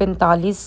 45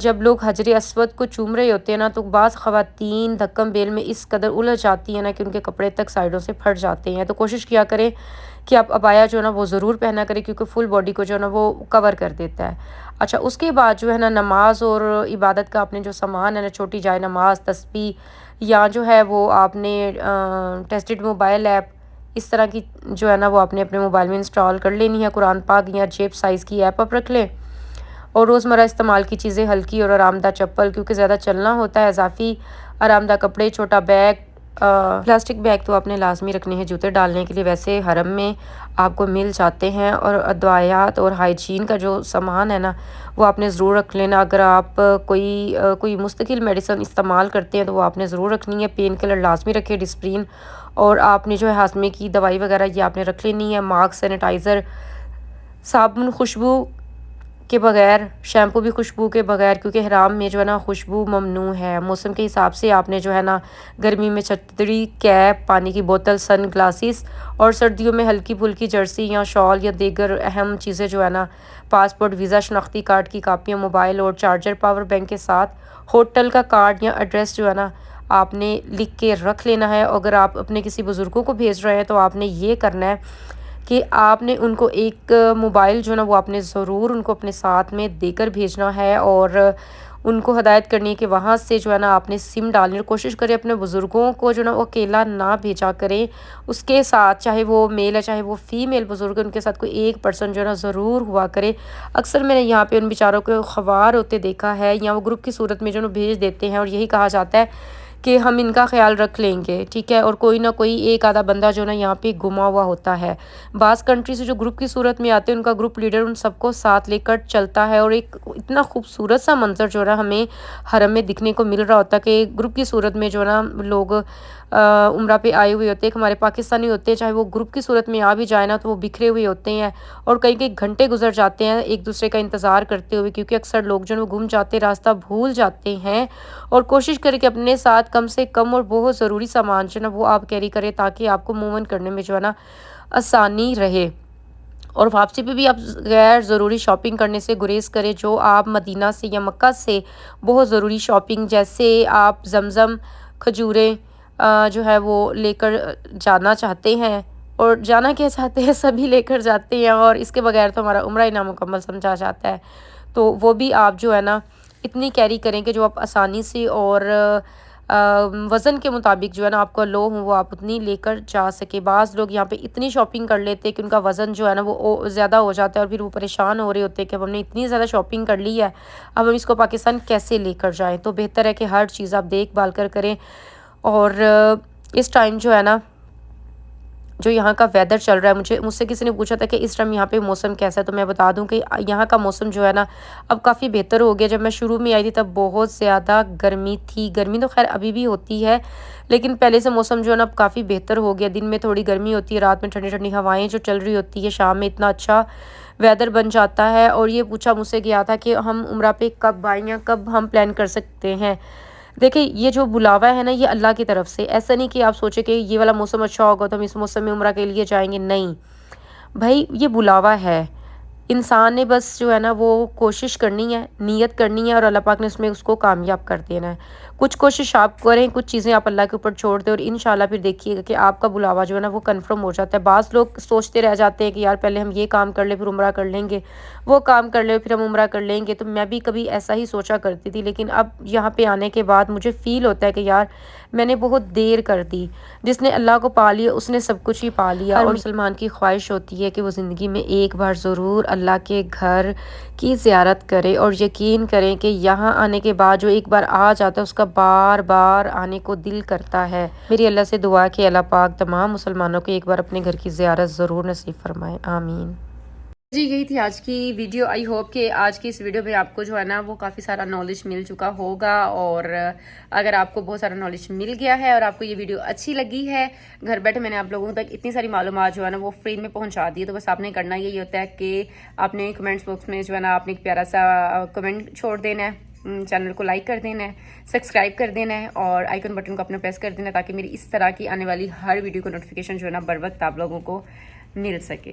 جب لوگ حجر اسود کو چوم رہے ہوتے ہیں نا تو بعض خواتین دھکم بیل میں اس قدر الجھ جاتی ہیں نا کہ ان کے کپڑے تک سائڈوں سے پھٹ جاتے ہیں. تو کوشش کیا کریں کہ آپ عبایا جو ہے نا وہ ضرور پہنا کریں کیونکہ فل باڈی کو جو ہے نا وہ کور کر دیتا ہے. اچھا اس کے بعد جو ہے نا نماز اور عبادت کا آپ نے جو سامان ہے نا، چھوٹی جائے نماز، تسبیح، یا جو ہے وہ آپ نے ٹیسٹڈ موبائل ایپ اس طرح کی جو ہے نا وہ آپ نے اپنے موبائل میں انسٹال کر لینی ہے. قرآن پاک یا جیب سائز کی ایپ آپ رکھ لیں. اور روزمرہ استعمال کی چیزیں ہلکی اور آرام دہ چپل، کیونکہ زیادہ چلنا ہوتا ہے، اضافی آرام دہ کپڑے، چھوٹا بیگ، پلاسٹک بیگ تو آپ نے لازمی رکھنے ہیں جوتے ڈالنے کے لیے، ویسے حرم میں آپ کو مل جاتے ہیں. اور ادویات اور ہائیجین کا جو سامان ہے نا وہ آپ نے ضرور رکھ لینا. اگر آپ کوئی مستقل میڈیسن استعمال کرتے ہیں تو وہ آپ نے ضرور رکھنی ہے. پین کلر لازمی رکھے، ڈسپرین، اور آپ نے جو ہے ہاضمے کی دوائی وغیرہ یہ آپ نے رکھ لینی ہے. ماسک، سینیٹائزر، صابن خوشبو کے بغیر، شیمپو بھی خوشبو کے بغیر، کیونکہ حرام میں جو ہے نا خوشبو ممنوع ہے. موسم کے حساب سے آپ نے جو ہے نا گرمی میں چھتری، کیپ، پانی کی بوتل، سن گلاسز، اور سردیوں میں ہلکی پھلکی جرسی یا شال یا دیگر اہم چیزیں جو ہے نا پاسپورٹ، ویزا، شناختی کارڈ کی کاپیاں، موبائل اور چارجر، پاور بینک کے ساتھ. ہوٹل کا کارڈ یا ایڈریس جو ہے نا آپ نے لکھ کے رکھ لینا ہے. اگر آپ اپنے کسی بزرگوں کو بھیج رہے ہیں تو آپ نے یہ کرنا ہے کہ آپ نے ان کو ایک موبائل جو ہے نا وہ آپ نے ضرور ان کو اپنے ساتھ میں دے کر بھیجنا ہے، اور ان کو ہدایت کرنی ہے کہ وہاں سے جو ہے نا آپ نے سم ڈالنے کی کوشش کریں. اپنے بزرگوں کو جو ہے نا وہ اکیلا نہ بھیجا کریں، اس کے ساتھ چاہے وہ میل ہے چاہے وہ فیمیل بزرگ ہے، ان کے ساتھ کوئی ایک پرسن جو ہے نا ضرور ہوا کرے. اکثر میں نے یہاں پہ ان بیچاروں کو خوار ہوتے دیکھا ہے، یا وہ گروپ کی صورت میں جو ہے نا بھیج دیتے ہیں اور یہی کہا جاتا ہے کہ ہم ان کا خیال رکھ لیں گے، ٹھیک ہے، اور کوئی نہ کوئی ایک آدھا بندہ جو ہے نا یہاں پہ گما ہوا ہوتا ہے. بعض کنٹری سے جو گروپ کی صورت میں آتے ہیں ان کا گروپ لیڈر ان سب کو ساتھ لے کر چلتا ہے، اور ایک اتنا خوبصورت سا منظر جو ہے نا ہمیں حرم میں دکھنے کو مل رہا ہوتا ہے کہ گروپ کی صورت میں جو ہے نا لوگ عمرہ پہ آئے ہوئے ہوتے ہیں. ہمارے پاکستانی ہوتے ہیں چاہے وہ گروپ کی صورت میں آ بھی جائے نا تو وہ بکھرے ہوئے ہوتے ہیں، اور کئی کئی گھنٹے گزر جاتے ہیں ایک دوسرے کا انتظار کرتے ہوئے، کیونکہ اکثر لوگ جو ہے وہ گم جاتے، راستہ بھول جاتے ہیں. اور کوشش کریں کہ اپنے ساتھ کم سے کم اور بہت ضروری سامان جو ہے نا وہ آپ کیری کریں تاکہ آپ کو موومنٹ کرنے میں جو ہے نا آسانی رہے. اور واپسی پہ بھی آپ غیر ضروری شاپنگ کرنے سے گریز کریں. جو آپ مدینہ سے یا مکہ سے بہت ضروری شاپنگ، جیسے آپ زمزم، کھجوریں جو ہے وہ لے کر جانا چاہتے ہیں، اور جانا کیا چاہتے ہیں سبھی لے کر جاتے ہیں، اور اس کے بغیر تو ہمارا عمرہ ہی نامکمل سمجھا جاتا ہے. تو وہ بھی آپ جو ہے نا اتنی کیری کریں کہ جو آپ آسانی سے اور وزن کے مطابق جو ہے نا آپ کو لو ہوں وہ آپ اتنی لے کر جا سکے. بعض لوگ یہاں پہ اتنی شاپنگ کر لیتے کہ ان کا وزن جو ہے نا وہ زیادہ ہو جاتا ہے، اور پھر وہ پریشان ہو رہے ہوتے کہ اب ہم نے اتنی زیادہ شاپنگ کر لی ہے، اب ہم اس کو پاکستان کیسے لے کر جائیں. تو بہتر ہے کہ ہر چیز آپ دیکھ بھال کر کریں. اور اس ٹائم جو ہے نا جو یہاں کا ویدر چل رہا ہے، مجھ سے کسی نے پوچھا تھا کہ اس ٹائم یہاں پہ موسم کیسا ہے، تو میں بتا دوں کہ یہاں کا موسم جو ہے نا اب کافی بہتر ہو گیا. جب میں شروع میں آئی تھی تب بہت زیادہ گرمی تھی، گرمی تو خیر ابھی بھی ہوتی ہے لیکن پہلے سے موسم جو ہے نا اب کافی بہتر ہو گیا. دن میں تھوڑی گرمی ہوتی ہے، رات میں ٹھنڈی ٹھنڈی ہوائیں جو چل رہی ہوتی ہے، شام میں اتنا اچھا ویدر بن جاتا ہے. اور یہ پوچھا مجھ سے گیا تھا کہ ہم عمرہ پہ کب آئیں یا کب ہم پلان کر سکتے ہیں. دیکھیں یہ جو بلاوا ہے نا یہ اللہ کی طرف سے، ایسا نہیں کہ آپ سوچیں کہ یہ والا موسم اچھا ہوگا تو ہم اس موسم میں عمرہ کے لیے جائیں گے. نہیں بھائی، یہ بلاوا ہے، انسان نے بس جو ہے نا وہ کوشش کرنی ہے، نیت کرنی ہے، اور اللہ پاک نے اس کو کامیاب کر دینا ہے. کچھ کوشش آپ کریں، کچھ چیزیں آپ اللہ کے اوپر چھوڑ دیں، اور انشاءاللہ پھر دیکھیے گا کہ آپ کا بلاوا جو ہے نا وہ کنفرم ہو جاتا ہے. بعض لوگ سوچتے رہ جاتے ہیں کہ یار پہلے ہم یہ کام کر لیں پھر عمرہ کر لیں گے، وہ کام کر لیں پھر ہم عمرہ کر لیں گے. تو میں بھی کبھی ایسا ہی سوچا کرتی تھی، لیکن اب یہاں پہ آنے کے بعد مجھے فیل ہوتا ہے کہ یار میں نے بہت دیر کر دی. جس نے اللہ کو پا لیا اس نے سب کچھ ہی پا لیا. اور مسلمان کی خواہش ہوتی ہے کہ وہ زندگی میں ایک بار ضرور اللہ کے گھر کی زیارت کرے، اور یقین کریں کہ یہاں آنے کے بعد جو ایک بار آ جاتا ہے اس کا بار بار آنے کو دل کرتا ہے. میری اللہ سے دعا کہ اللہ پاک تمام مسلمانوں کو ایک بار اپنے گھر کی زیارت ضرور نصیب فرمائے، آمین. جی یہی تھی آج کی ویڈیو. آئی ہوپ کہ آج کی اس ویڈیو میں آپ کو جو ہے نا وہ کافی سارا نالج مل چکا ہوگا. اور اگر آپ کو بہت سارا نالج مل گیا ہے اور آپ کو یہ ویڈیو اچھی لگی ہے، گھر بیٹھے میں نے آپ لوگوں تک اتنی ساری معلومات جو ہے نا وہ فری میں پہنچا دی ہے، تو بس آپ نے کرنا یہی ہوتا ہے کہ آپ نے کمنٹس باکس میں جو ہے نا آپ نے ایک پیارا سا کمنٹ چھوڑ دینا ہے، چینل کو لائک کر دینا ہے، سبسکرائب کر دینا ہے، اور آئیکن بٹن کو اپنے پریس کر دینا ہے تاکہ میری اس طرح کی آنے والی ہر ویڈیو کو نوٹیفیکیشن جو ہے نا بر وقت آپ لوگوں کو مل سکے.